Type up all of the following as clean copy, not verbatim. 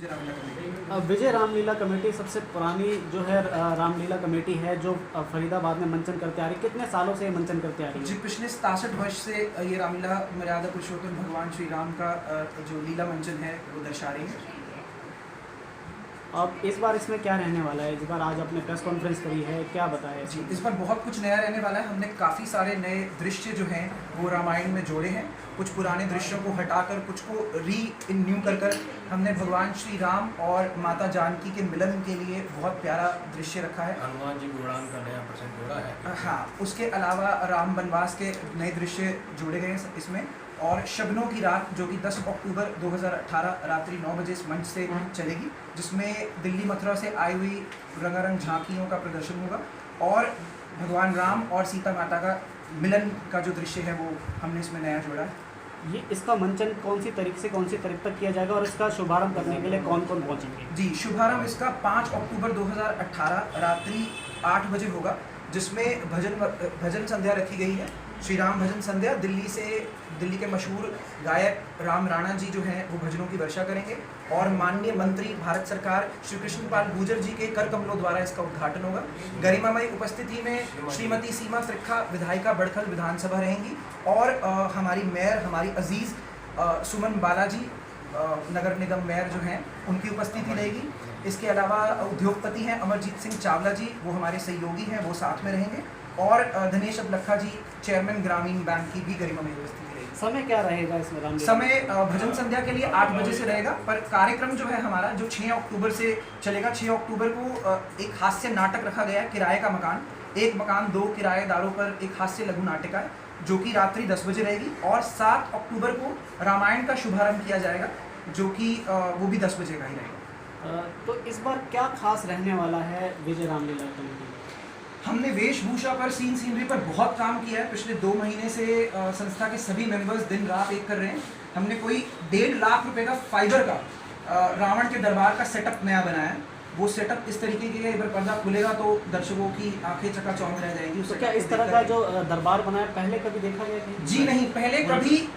विजय Ramlila committee सबसे पुरानी जो है रामलीला कमेटी है जो फरीदाबाद में मंचन करते आ रही है। कितने सालों से ये मंचन करते आ रही है? जी, पिछले 67 वर्ष से ये रामलीला मर्यादा पुरुषोत्तम भगवान श्री राम का जो लीला मंचन है वो दर्शा रही है। अब इस बार इसमें क्या रहने वाला है? इस बार आज आपने प्रेस कॉन्फ्रेंस करी है, क्या बताया? जी, इस बार बहुत कुछ नया रहने वाला है। हमने काफ़ी सारे नए दृश्य जो हैं वो रामायण में जोड़े हैं। कुछ पुराने दृश्यों को हटाकर कुछ को री-न्यू कर हमने भगवान श्री राम और माता जानकी के मिलन के लिए बहुत प्यारा दृश्य रखा है। हनुमान जी को उड़ान का नया प्रसंग जोड़ा है। हाँ, उसके अलावा राम वनवास के नए दृश्य जोड़े गए हैं इसमें। और शगनों की रात जो कि 10 अक्टूबर 2018 रात्रि 9 बजे इस मंच से चलेगी, जिसमें दिल्ली मथुरा से आई हुई रंगारंग झांकियों का प्रदर्शन होगा और भगवान राम और सीता माता का मिलन का जो दृश्य है वो हमने इसमें नया जोड़ा है। ये इसका मंचन कौन सी तारीख से कौन सी तारीख तक किया जाएगा और इसका शुभारंभ करने के लिए कौन कौन पहुंचेंगे? जी, शुभारंभ इसका 5 अक्टूबर 2018 रात्रि 8 बजे होगा, जिसमें भजन संध्या रखी गई है। श्री राम भजन संध्या। दिल्ली के मशहूर गायक राम राणा जी जो हैं वो भजनों की वर्षा करेंगे और माननीय मंत्री भारत सरकार श्री कृष्ण पाल गुर्जर जी के कर कमलों द्वारा इसका उद्घाटन होगा। गरिमामयी उपस्थिति में श्रीमती सीमा त्रिखा विधायिका बड़खल विधानसभा रहेंगी और हमारी मेयर, हमारी अजीज़ सुमन बालाजी नगर निगम मेयर जो हैं उनकी उपस्थिति रहेगी। इसके अलावा उद्योगपति हैं अमरजीत सिंह चावला जी, वो हमारे सहयोगी हैं, वो साथ में रहेंगे और दिनेश अबलखा जी चेयरमैन ग्रामीण बैंक की भी गरिमा में उपस्थिति रहेगी। समय क्या रहेगा इसमें? समय भजन संध्या के लिए 8 बजे से रहेगा, पर कार्यक्रम जो है हमारा जो 6 अक्टूबर से चलेगा। 6 अक्टूबर को एक हास्य नाटक रखा गया है, किराए का मकान, एक मकान 2 किराएदारों पर एक हास्य लघु नाटिका है जो कि रात्रि 10 बजे रहेगी। और 7 अक्टूबर को रामायण का शुभारंभ किया जाएगा जो कि वो भी 10 बजे का ही रहेगा। तो इस बार क्या खास रहने वाला है विजय रामलीला कमेटी? हमने वेशभूषा पर, सीनरी पर बहुत काम किया है। पिछले 2 महीने से संस्था के सभी मेंबर्स दिन रात एक कर रहे हैं। हमने कोई 1.5 लाख रुपए का फाइबर का रावण के दरबार का सेटअप नया बनाया है। वो सेटअप इस तरीके की है, एक बार पर्दा खुलेगा तो दर्शकों की आंखें चकाचौंध रह जाएंगी। तो क्या इस तरह का जो दरबार बनाया पहले कभी देखा गया था? जी नहीं, पहले कभी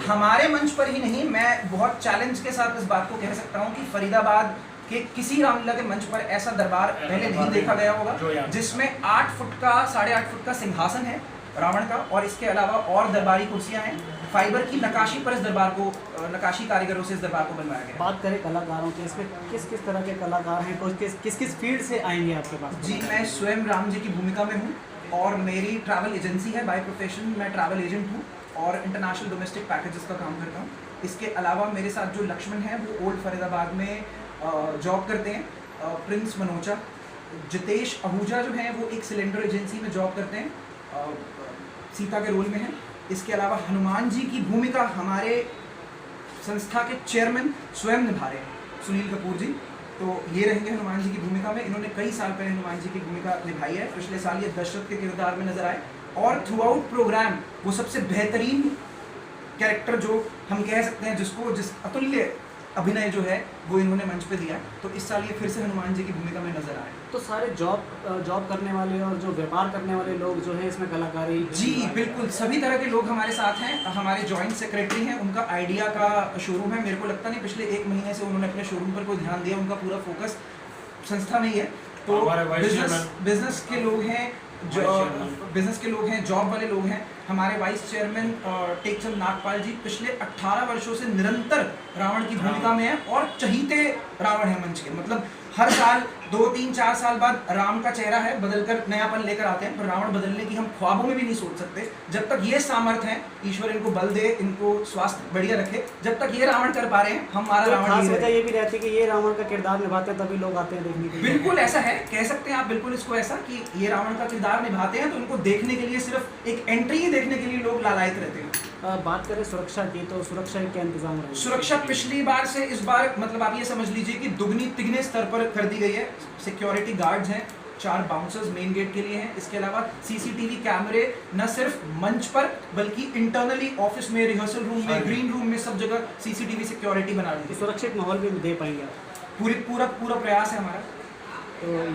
हमारे मंच पर ही नहीं। मैं बहुत चैलेंज के साथ इस बात को कह सकता हूँ कि फरीदाबाद कि किसी रामलीला के मंच पर ऐसा दरबार पहले नहीं देखा गया होगा, जिसमें 8 फुट का 8.5 फुट का सिंहासन है रावण का और इसके अलावा और दरबारी कुर्सियां हैं। फाइबर की नकाशी पर इस दरबार को, नकाशी कारीगरों से इस दरबार को बनवाया गया। बात करें कलाकारों की, इसमें किस किस तरह के कलाकार हैं, किस किस फील्ड से आएंगे आपके पास? जी, मैं स्वयं राम जी की भूमिका में हूँ और मेरी ट्रैवल एजेंसी है। बाय प्रोफेशन मैं ट्रैवल एजेंट हूँ और इंटरनेशनल डोमेस्टिक पैकेजेस का काम करता हूँ। इसके अलावा मेरे साथ जो लक्ष्मण हैं वो ओल्ड फरीदाबाद में जॉब करते हैं। प्रिंस मनोचा, जितेश आहूजा जो हैं वो एक सिलेंडर एजेंसी में जॉब करते हैं, सीता के रोल में हैं। इसके अलावा हनुमान जी की भूमिका हमारे संस्था के चेयरमैन स्वयं निभा रहे हैं, सुनील कपूर जी। तो ये रहेंगे हनुमान जी की भूमिका में। इन्होंने कई साल पहले हनुमान जी की भूमिका निभाई है। पिछले साल ये दशरथ के किरदार में नजर आए और थ्रू आउट प्रोग्राम वो सबसे बेहतरीन कैरेक्टर जो हम कह सकते हैं, जिस अतुल्य अभिनय जो है वो इन्होंने मंच पे दिया है। तो इस साल ये फिर से हनुमान जी की भूमिका में नजर आए। तो सारे जॉब करने वाले और जो व्यापार करने वाले लोग जो है इसमें कलाकारी? जी बिल्कुल, सभी तरह के लोग हमारे साथ हैं। हमारे जॉइंट सेक्रेटरी हैं, उनका आइडिया का शोरूम है। मेरे को लगता नहीं पिछले 1 महीने से उन्होंने अपने शोरूम पर कोई ध्यान दिया। उनका पूरा फोकस संस्था में ही है। तो बिजनेस के लोग हैं, जॉब वाले लोग हैं। हमारे वाइस चेयरमैन टेकचंद नागपाल जी पिछले 18 वर्षों से निरंतर रावण की भूमिका में है और चहीते रावण है मंच के। मतलब हर साल 2, 3, 4 साल बाद राम का चेहरा है बदलकर नयापन लेकर आते हैं, पर रावण बदलने की हम ख्वाबों में भी नहीं सोच सकते। जब तक ये सामर्थ्य है, ईश्वर इनको बल दे, इनको स्वास्थ्य बढ़िया रखे, जब तक ये रावण कर पा रहे हैं, हमारा तो रावण। खास वजह ये भी रहती है कि ये रावण का किरदार निभाते हैं तभी लोग आते हैं देखने के लिए। बिल्कुल ऐसा है, कह सकते हैं आप बिल्कुल इसको ऐसा कि ये रावण का किरदार निभाते हैं तो उनको देखने के लिए, सिर्फ एक एंट्री ही देखने के लिए लोग लालायित रहते हैं। बात करें सुरक्षा की, तो सुरक्षा के क्या इंतजाम है? सुरक्षा पिछली बार से इस बार, मतलब आप ये समझ लीजिए कि दुगनी तिगने स्तर पर कर दी गई है। सिक्योरिटी गार्ड्स हैं, 4 बाउंसर्स मेन गेट के लिए हैं। इसके अलावा सीसीटीवी कैमरे न सिर्फ मंच पर बल्कि इंटरनली ऑफिस में, रिहर्सल रूम में, ग्रीन रूम में, सब जगह सीसीटीवी सिक्योरिटी बना दी है। सुरक्षित माहौल भी दे पाएंगे आप? पूरा प्रयास है हमारा। तो